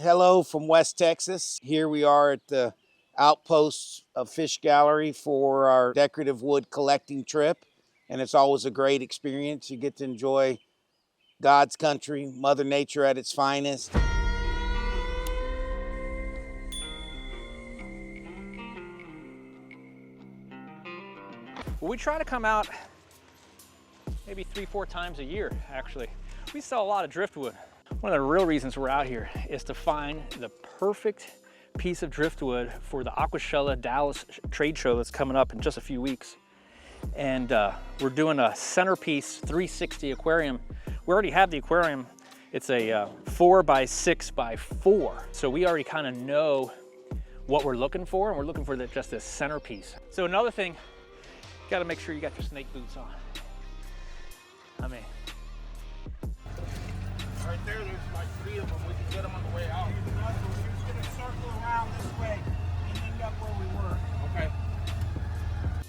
Hello from West Texas. Here we are at the outposts of Fish Gallery for our decorative wood collecting trip. And it's always a great experience. You get to enjoy God's country, Mother Nature at its finest. Well, we try to come out maybe 3-4 times a year, actually. We sell a lot of driftwood. One of the real reasons we're out here is to find the perfect piece of driftwood for the Aquascaping Dallas trade show that's coming up in just a few weeks. And we're doing a centerpiece 360 aquarium. We already have the aquarium. It's a 4x6x4. So we already kind of know what we're looking for, and we're looking for just this centerpiece. So another thing, you gotta make sure you got your snake boots on. I mean, right there, there's like 3 of them. We can get them on the way out. We're just gonna circle around this way and end up where we were. Okay.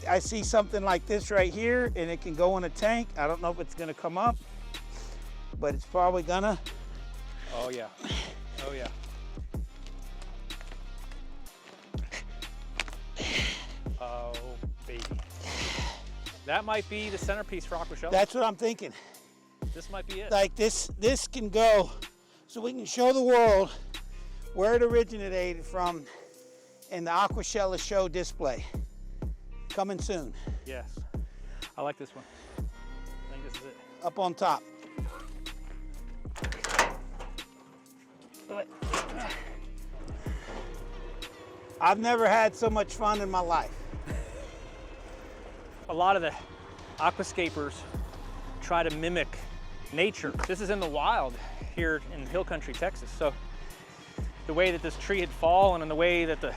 I see something like this right here, and it can go in a tank. I don't know if it's gonna come up, but it's probably gonna. oh yeah, oh yeah. Oh baby. That might be the centerpiece for Aquascaping. That's what I'm thinking. This might be it. Like this can go, so we can show the world where it originated from in the Aquascaping show display. Coming soon. Yes, I like this one. I think this is it. Up on top. I've never had so much fun in my life. A lot of the aquascapers try to mimic nature. This is in the wild here in hill country, Texas. So the way that this tree had fallen and the way that the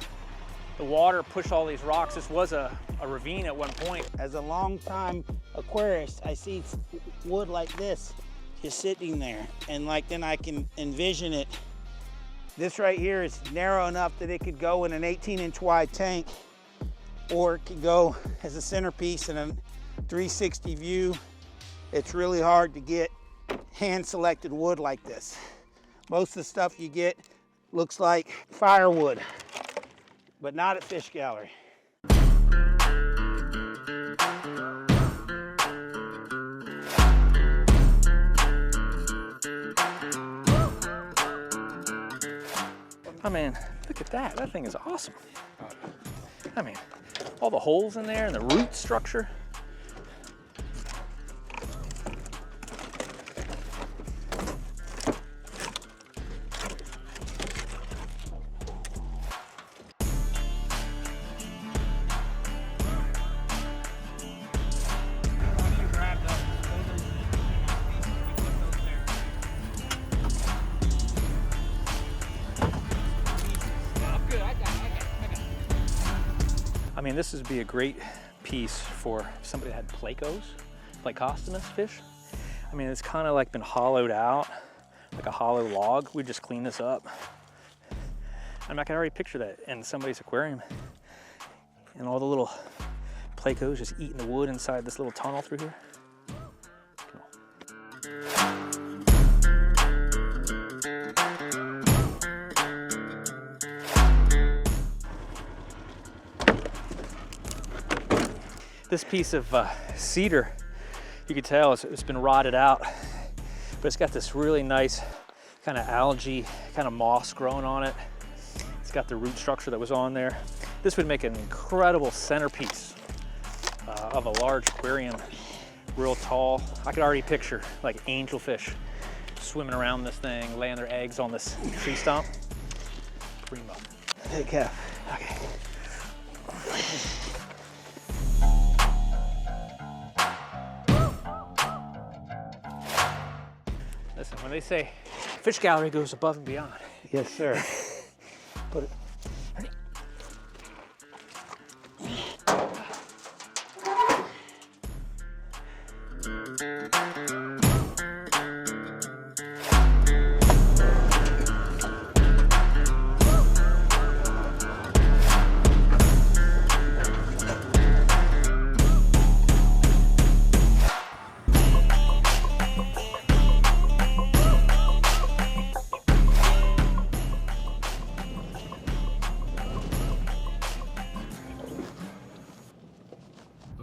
water pushed all these rocks, this was a ravine at one point. As a longtime aquarist, I see wood like this just sitting there, and like then I can envision it. This right here is narrow enough that it could go in an 18-inch wide tank, or it could go as a centerpiece in a 360 view. It's really hard to get hand-selected wood like this. Most of the stuff you get looks like firewood, but not at Fish Gallery. I mean, look at that. That thing is awesome. I mean, all the holes in there and the root structure. I mean, this would be a great piece for somebody that had Plecostomus fish. I mean, it's kind of like been hollowed out, like a hollow log. We just clean this up. I mean, I can already picture that in somebody's aquarium. And all the little Plecos just eating the wood inside this little tunnel through here. Come on. This piece of cedar, you can tell it's been rotted out, but it's got this really nice kind of algae, kind of moss growing on it. It's got the root structure that was on there. This would make an incredible centerpiece of a large aquarium, real tall. I could already picture like angelfish swimming around this thing, laying their eggs on this tree stump. Primo. Hey, Kev. Okay. Listen, when they say Fish Gallery goes above and beyond. Yes, sir. Put it.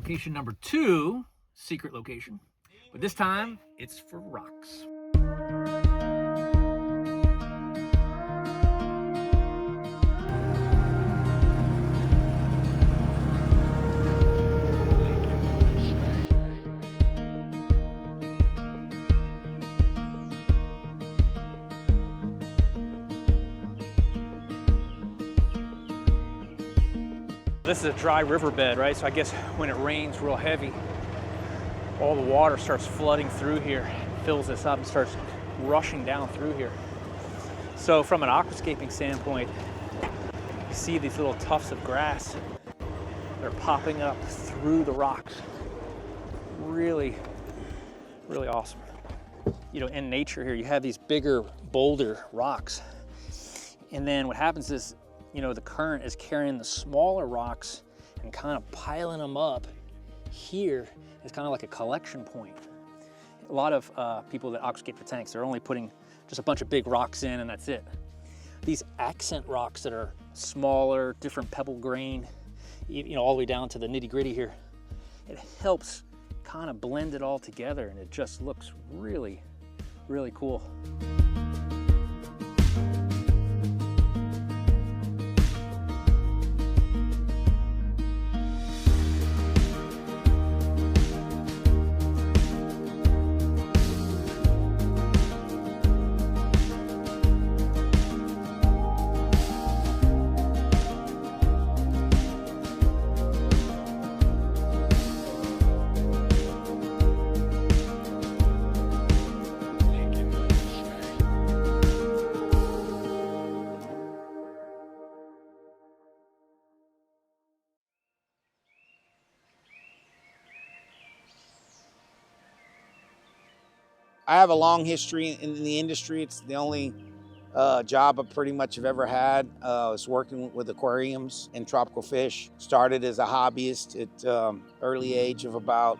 Location number 2, secret location, but this time it's for rocks. This is a dry riverbed, right? So I guess when it rains real heavy, all the water starts flooding through here, fills this up and starts rushing down through here. So from an aquascaping standpoint, you see these little tufts of grass that are popping up through the rocks. Really, really awesome. You know, in nature here, you have these bigger boulder rocks. And then what happens is, you know, the current is carrying the smaller rocks and kind of piling them up here. It's kind of like a collection point. A lot of people that aquascape for tanks, they're only putting just a bunch of big rocks in and that's it. These accent rocks that are smaller, different pebble grain, you know, all the way down to the nitty gritty here, it helps kind of blend it all together and it just looks really, really cool. I have a long history in the industry. It's the only job I pretty much have ever had. I was working with aquariums and tropical fish. Started as a hobbyist at early age of about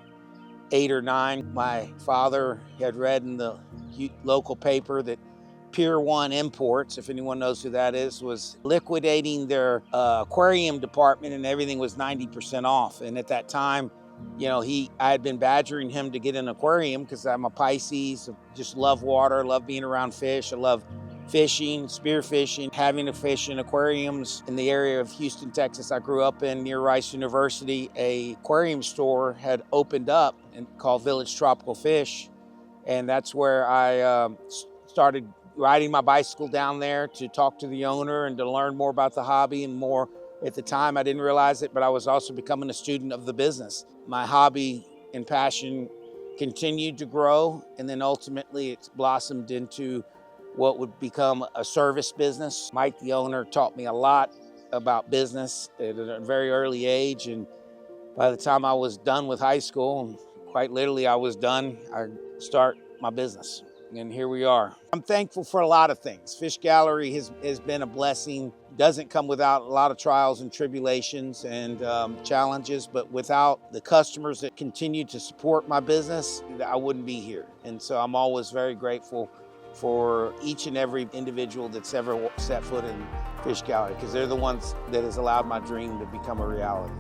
8 or 9. My father had read in the local paper that Pier 1 Imports, if anyone knows who that is, was liquidating their aquarium department and everything was 90% off. And at that time, you know, I had been badgering him to get an aquarium because I'm a Pisces, just love water, love being around fish. I love fishing, spear fishing, having to fish in aquariums. In the area of Houston, Texas, I grew up in near Rice University. A aquarium store had opened up and called Village Tropical Fish. And that's where I started riding my bicycle down there to talk to the owner and to learn more about the hobby and more. At the time, I didn't realize it, but I was also becoming a student of the business. My hobby and passion continued to grow, and then ultimately it blossomed into what would become a service business. Mike, the owner, taught me a lot about business at a very early age, and by the time I was done with high school, and quite literally I was done, I start my business. And here we are. I'm thankful for a lot of things. Fish Gallery has been a blessing. Doesn't come without a lot of trials and tribulations and challenges, but without the customers that continue to support my business, I wouldn't be here. And so I'm always very grateful for each and every individual that's ever set foot in Fish Gallery, because they're the ones that has allowed my dream to become a reality.